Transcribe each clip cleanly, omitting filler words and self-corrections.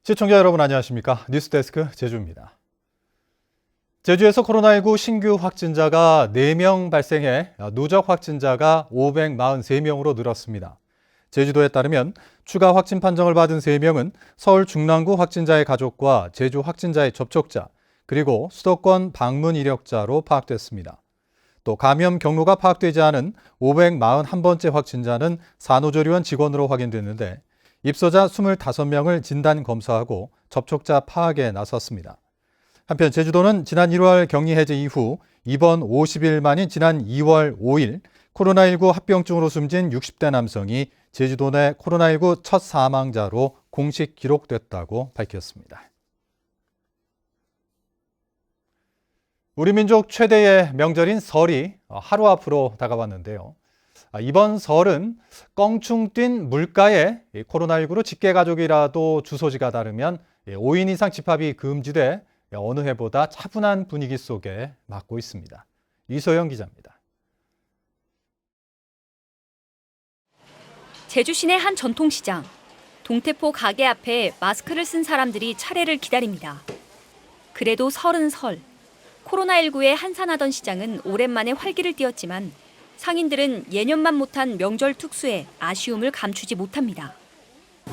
시청자 여러분 안녕하십니까? 뉴스데스크 제주입니다. 제주에서 코로나19 신규 확진자가 4명 발생해 누적 확진자가 543명으로 늘었습니다. 제주도에 따르면 추가 확진 판정을 받은 3명은 서울 중랑구 확진자의 가족과 제주 확진자의 접촉자, 그리고 수도권 방문 이력자로 파악됐습니다. 또 감염 경로가 파악되지 않은 541번째 확진자는 산후조리원 직원으로 확인됐는데 입소자 25명을 진단 검사하고 접촉자 파악에 나섰습니다. 한편 제주도는 지난 1월 격리 해제 이후 입원 50일 만인 지난 2월 5일 코로나19 합병증으로 숨진 60대 남성이 제주도 내 코로나19 첫 사망자로 공식 기록됐다고 밝혔습니다. 우리 민족 최대의 명절인 설이 하루 앞으로 다가왔는데요. 이번 설은 껑충 뛴 물가에 코로나19로 직계가족이라도 주소지가 다르면 5인 이상 집합이 금지돼 어느 해보다 차분한 분위기 속에 맞고 있습니다. 이소영 기자입니다. 제주 시내 한 전통시장. 동태포 가게 앞에 마스크를 쓴 사람들이 차례를 기다립니다. 그래도 설은 설. 코로나19에 한산하던 시장은 오랜만에 활기를 띠었지만 상인들은 예년만 못한 명절 특수에 아쉬움을 감추지 못합니다.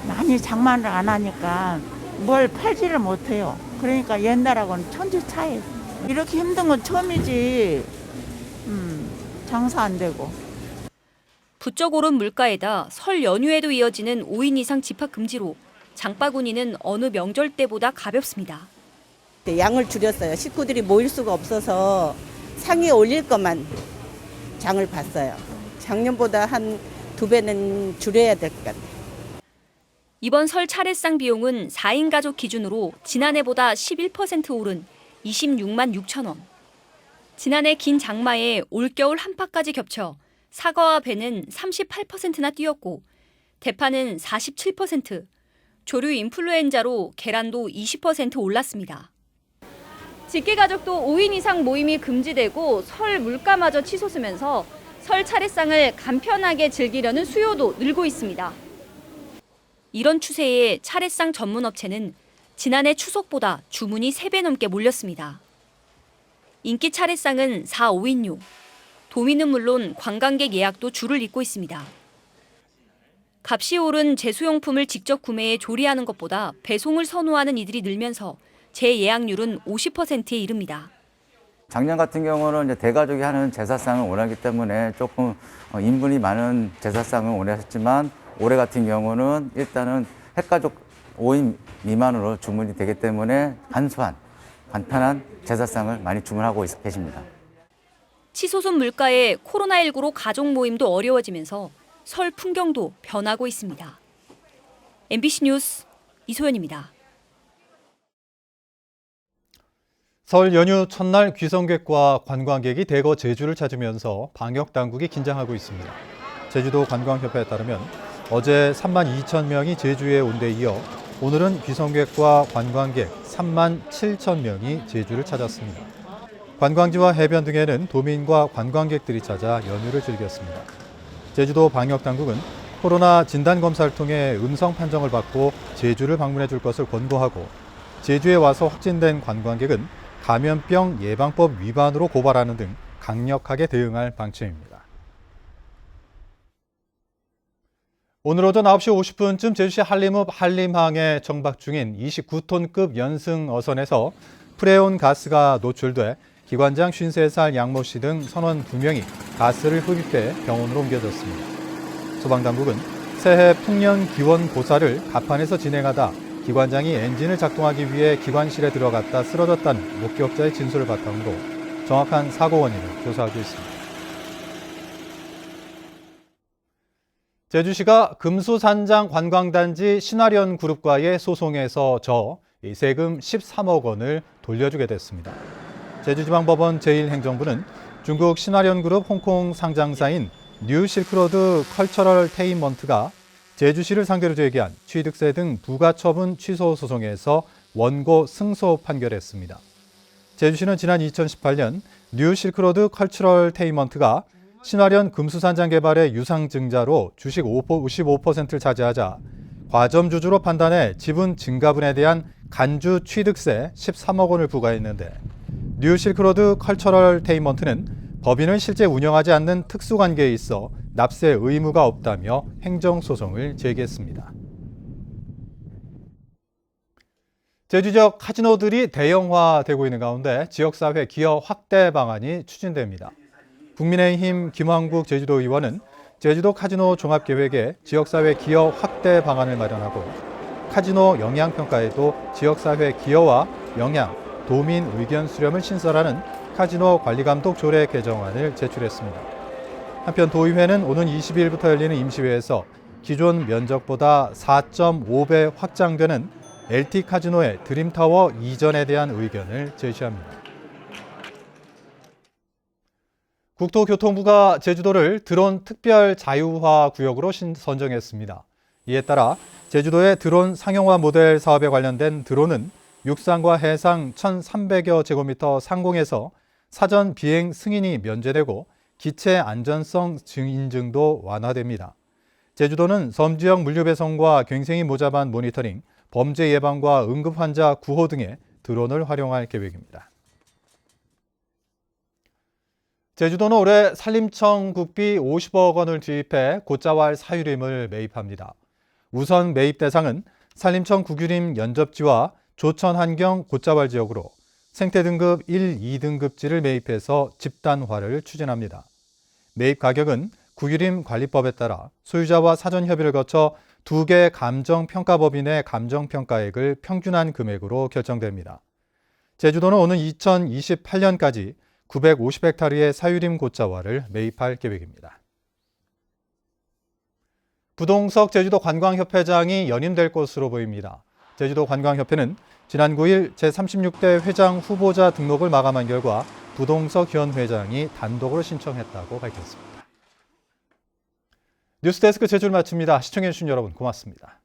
많이 장만을 안 하니까 뭘 팔지를 못해요. 그러니까 옛날하고는 천지 차이. 이렇게 힘든 건 처음이지. 장사 안 되고. 부쩍 오른 물가에다 설 연휴에도 이어지는 5인 이상 집합 금지로 장바구니는 어느 명절 때보다 가볍습니다. 양을 줄였어요. 식구들이 모일 수가 없어서 상에 올릴 것만 장을 봤어요. 작년보다 한 2배는 줄여야 될 것 같아요. 이번 설 차례상 비용은 4인 가족 기준으로 지난해보다 11% 오른 26만 6천 원. 지난해 긴 장마에 올겨울 한파까지 겹쳐 사과와 배는 38%나 뛰었고 대파는 47%, 조류 인플루엔자로 계란도 20% 올랐습니다. 직계가족도 5인 이상 모임이 금지되고 설 물가마저 치솟으면서 설 차례상을 간편하게 즐기려는 수요도 늘고 있습니다. 이런 추세에 차례상 전문 업체는 지난해 추석보다 주문이 3배 넘게 몰렸습니다. 인기 차례상은 4, 5인용. 도민은 물론 관광객 예약도 줄을 잇고 있습니다. 값이 오른 제수용품을 직접 구매해 조리하는 것보다 배송을 선호하는 이들이 늘면서 재예약률은 50%에 이릅니다. 작년 같은 경우는 이제 대가족이 하는 제사상을 원하기 때문에 조금 인분이 많은 제사상을 원하셨지만 올해 같은 경우는 일단은 핵가족 5인 미만으로 주문이 되기 때문에 간소한, 간편한 제사상을 많이 주문하고 계십니다. 치솟은 물가에 코로나19로 가족 모임도 어려워지면서 설 풍경도 변하고 있습니다. MBC 뉴스 이소연입니다. 설 연휴 첫날 귀성객과 관광객이 대거 제주를 찾으면서 방역 당국이 긴장하고 있습니다. 제주도 관광협회에 따르면 어제 3만 2천 명이 제주에 온 데 이어 오늘은 귀성객과 관광객 3만 7천 명이 제주를 찾았습니다. 관광지와 해변 등에는 도민과 관광객들이 찾아 연휴를 즐겼습니다. 제주도 방역당국은 코로나 진단검사를 통해 음성 판정을 받고 제주를 방문해 줄 것을 권고하고 제주에 와서 확진된 관광객은 감염병 예방법 위반으로 고발하는 등 강력하게 대응할 방침입니다. 오늘 오전 9시 50분쯤 제주시 한림읍 한림항에 정박 중인 29톤급 연승 어선에서 프레온 가스가 노출돼 기관장 53살 양모 씨 등 선원 2명이 가스를 흡입해 병원으로 옮겨졌습니다. 소방당국은 새해 풍년 기원 고사를 갑판에서 진행하다 기관장이 엔진을 작동하기 위해 기관실에 들어갔다 쓰러졌다는 목격자의 진술을 바탕으로 정확한 사고 원인을 조사하고 있습니다. 제주시가 금수산장 관광단지 신화련 그룹과의 소송에서 세금 13억 원을 돌려주게 됐습니다. 제주지방법원 제1행정부는 중국 신화련 그룹 홍콩 상장사인 뉴 실크로드 컬처럴 테인먼트가 제주시를 상대로 제기한 취득세 등 부가처분 취소 소송에서 원고 승소 판결했습니다. 제주시는 지난 2018년 뉴 실크로드 컬처럴 테인먼트가 신화련 금수산장 개발의 유상증자로 주식 55%를 차지하자 과점주주로 판단해 지분 증가분에 대한 간주 취득세 13억 원을 부과했는데 뉴 실크로드 컬처럴 테인먼트는 법인을 실제 운영하지 않는 특수관계에 있어 납세 의무가 없다며 행정소송을 제기했습니다. 제주 지역 카지노들이 대형화되고 있는 가운데 지역사회 기여 확대 방안이 추진됩니다. 국민의힘 김왕국 제주도 의원은 제주도 카지노 종합계획에 지역사회 기여 확대 방안을 마련하고 카지노 영향평가에도 지역사회 기여와 영향, 도민 의견 수렴을 신설하는 카지노 관리감독 조례 개정안을 제출했습니다. 한편 도의회는 오는 22일부터 열리는 임시회에서 기존 면적보다 4.5배 확장되는 LT 카지노의 드림타워 이전에 대한 의견을 제시합니다. 국토교통부가 제주도를 드론 특별 자유화 구역으로 선정했습니다. 이에 따라 제주도의 드론 상용화 모델 사업에 관련된 드론은 육상과 해상 1,300여 제곱미터 상공에서 사전 비행 승인이 면제되고 기체 안전성 인증도 완화됩니다. 제주도는 섬지역 물류 배송과 갱생이 모자반 모니터링, 범죄 예방과 응급 환자 구호 등에 드론을 활용할 계획입니다. 제주도는 올해 산림청 국비 50억 원을 투입해 곶자왈 사유림을 매입합니다. 우선 매입 대상은 산림청 국유림 연접지와 조천환경 곶자왈 지역으로 생태 등급 1, 2등급지를 매입해서 집단화를 추진합니다. 매입 가격은 국유림 관리법에 따라 소유자와 사전 협의를 거쳐 2개 감정평가법인의 감정평가액을 평균한 금액으로 결정됩니다. 제주도는 오는 2028년까지 950헥타르의 사유림 곶자왈을 매입할 계획입니다. 부동석 제주도 관광협회장이 연임될 것으로 보입니다. 제주도 관광협회는 지난 9일 제36대 회장 후보자 등록을 마감한 결과 부동석 현 회장이 단독으로 신청했다고 밝혔습니다. 뉴스데스크 제주를 마칩니다. 시청해주신 여러분 고맙습니다.